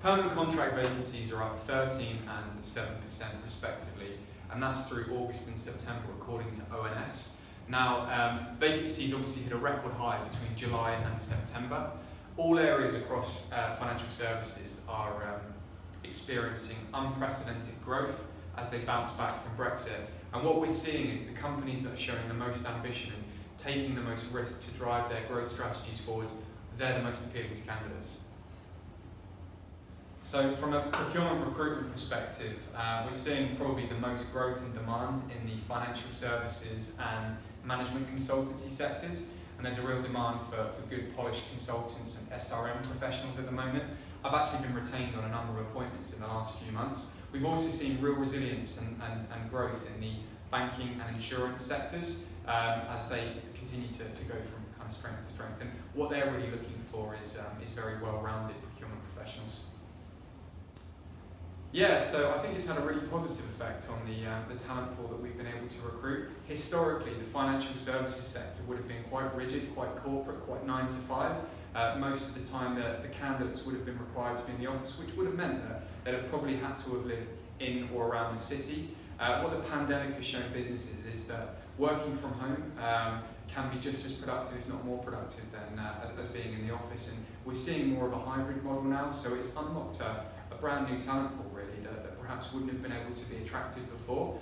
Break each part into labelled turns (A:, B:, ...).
A: Permanent contract vacancies are up 13 and 7% respectively, and that's through August and September according to ONS. Now, vacancies obviously hit a record high between July and September. All areas across financial services are experiencing unprecedented growth as they bounce back from Brexit. And what we're seeing is the companies that are showing the most ambition and taking the most risk to drive their growth strategies forwards, they're the most appealing to candidates. So from a procurement recruitment perspective, we're seeing probably the most growth and demand in the financial services and management consultancy sectors, and there's a real demand for good polished consultants and SRM professionals at the moment. I've actually been retained on a number of appointments in the last few months. We've also seen real resilience and growth in the banking and insurance sectors as they continue to go from kind of strength to strength. And what they're really looking for is very well-rounded procurement professionals. Yeah, so I think it's had a really positive effect on the talent pool that we've been able to recruit. Historically, the financial services sector would have been quite rigid, quite corporate, quite 9 to 5. Most of the time the candidates would have been required to be in the office, which would have meant that they'd have probably had to have lived in or around the city. What the pandemic has shown businesses is that working from home can be just as productive, if not more productive, than as being in the office. And we're seeing more of a hybrid model now, so it's unlocked a brand new talent pool really that perhaps wouldn't have been able to be attractive before,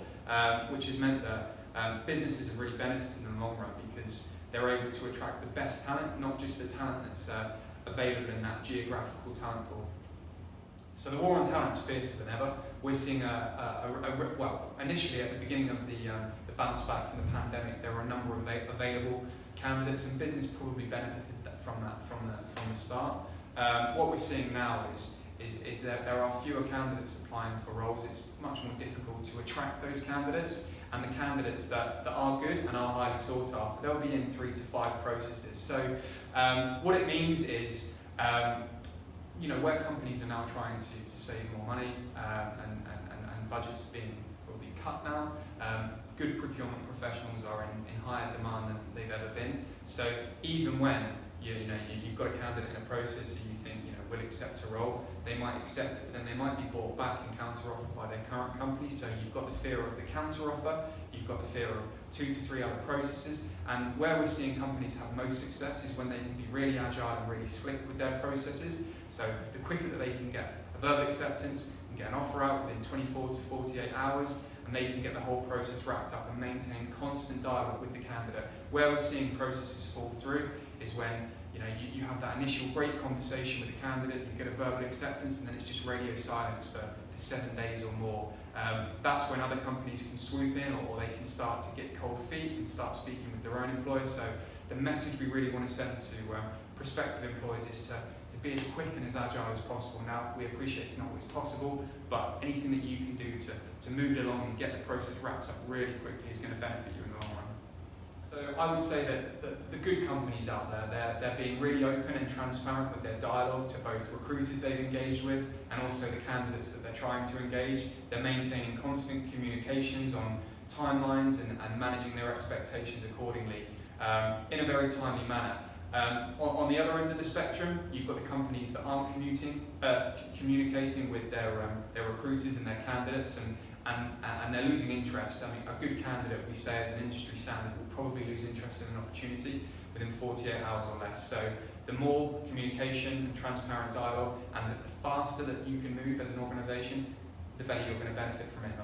A: which has meant that businesses have really benefited in the long run because they're able to attract the best talent, not just the talent that's available in that geographical talent pool. So the war on talent's fiercer than ever. We're seeing well, initially at the beginning of the bounce back from the pandemic, there were a number of available candidates, and business probably benefited from that from the start. What we're seeing now is that there are fewer candidates applying for roles. It's much more difficult to attract those candidates, and the candidates that are good and are highly sought after, they'll be in 3 to 5 processes. So what it means is, where companies are now trying to save more money and budgets being probably cut now, good procurement professionals are in higher demand than they've ever been. So even when you've got a candidate in a process who you think will accept a role, they might accept it, but then they might be bought back and counter-offered by their current company. So you've got the fear of the counter-offer, you've got the fear of 2 to 3 other processes, and where we're seeing companies have most success is when they can be really agile and really slick with their processes. So the quicker that they can get a verbal acceptance and get an offer out within 24 to 48 hours, and they can get the whole process wrapped up and maintain constant dialogue with the candidate. Where we're seeing processes fall through is when you have that initial great conversation with the candidate, you get a verbal acceptance, and then it's just radio silence for 7 days or more. That's when other companies can swoop in, or they can start to get cold feet and start speaking with their own employees. So the message we really want to send to prospective employees is to be as quick and as agile as possible. Now, we appreciate it's not always possible, but anything that you can do to move it along and get the process wrapped up really quickly is going to benefit you in the long run. So I would say that the good companies out there, they're being really open and transparent with their dialogue to both recruiters they've engaged with and also the candidates that they're trying to engage. They're maintaining constant communications on timelines and managing their expectations accordingly in a very timely manner. On the other end of the spectrum, you've got the companies that aren't communicating with their recruiters and their candidates, and they're losing interest. I mean, a good candidate, we say as an industry standard, will probably lose interest in an opportunity within 48 hours or less. So the more communication and transparent dialogue, and the faster that you can move as an organisation, the better you're going to benefit from it.